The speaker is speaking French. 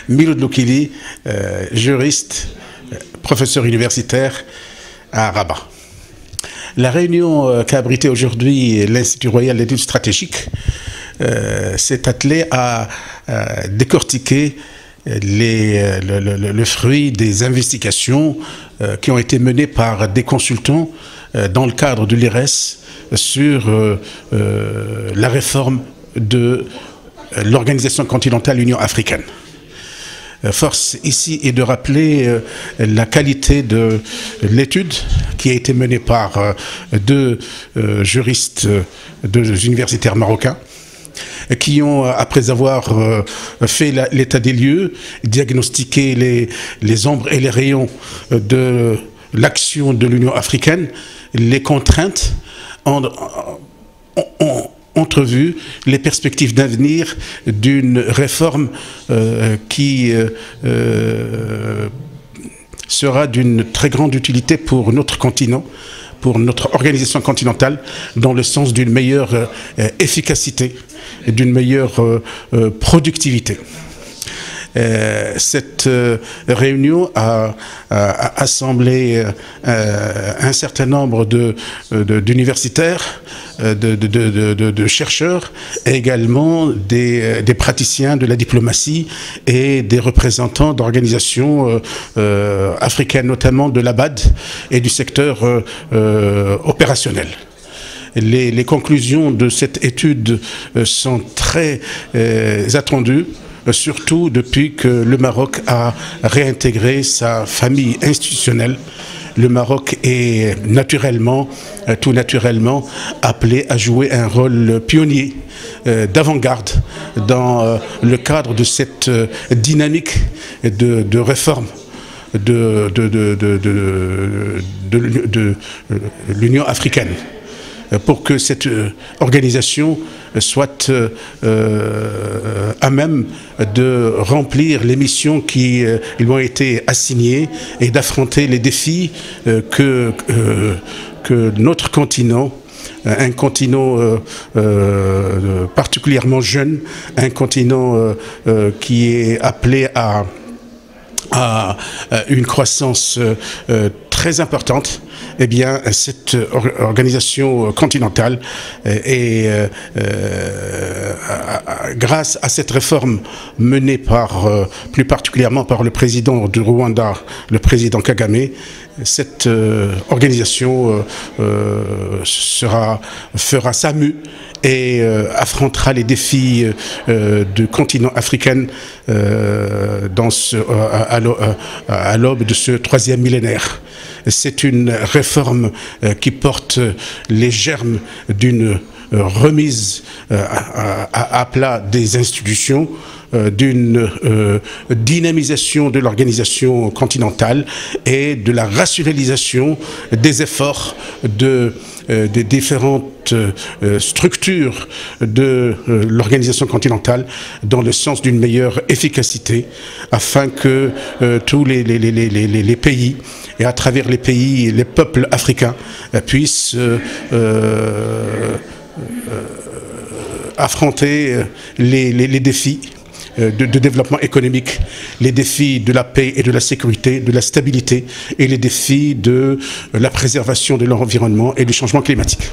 Miloud Loukili, juriste, professeur universitaire à Rabat. La réunion qu'a abrité aujourd'hui l'Institut royal d'études stratégiques s'est attelée à décortiquer le fruit des investigations qui ont été menées par des consultants dans le cadre de l'IRES sur la réforme de l'Organisation continentale Union africaine. Force ici est de rappeler la qualité de l'étude qui a été menée par deux juristes, deux universitaires marocains, qui ont, après avoir fait l'état des lieux, diagnostiqué les ombres et les rayons de l'action de l'Union africaine, les contraintes, ont entrevu les perspectives d'avenir d'une réforme qui sera d'une très grande utilité pour notre continent, pour notre organisation continentale, dans le sens d'une meilleure efficacité et d'une meilleure productivité. Cette réunion a assemblé un certain nombre d'universitaires, de chercheurs, et également des praticiens de la diplomatie et des représentants d'organisations africaines, notamment de l'ABAD et du secteur opérationnel. Les conclusions de cette étude sont très attendues, surtout depuis que le Maroc a réintégré sa famille institutionnelle. Le Maroc est tout naturellement, appelé à jouer un rôle pionnier, d'avant-garde, dans le cadre de cette dynamique de réforme de l'Union africaine, pour que cette organisation soit à même de remplir les missions qui lui ont été assignées et d'affronter les défis que notre continent, un continent particulièrement jeune, un continent qui est appelé à une croissance très importante, eh bien, cette organisation continentale est, grâce à cette réforme menée plus particulièrement par le président du Rwanda, le président Kagame, cette organisation fera sa mue et affrontera les défis du continent africain à l'aube de ce troisième millénaire. C'est une réforme qui porte les germes d'une remise à plat des institutions, d'une dynamisation de l'organisation continentale et de la rationalisation des efforts des différentes structures de l'organisation continentale dans le sens d'une meilleure efficacité, afin que tous les pays, et à travers les pays, les peuples africains puissent affronter les défis de développement économique, les défis de la paix et de la sécurité, de la stabilité, et les défis de la préservation de l'environnement et du changement climatique.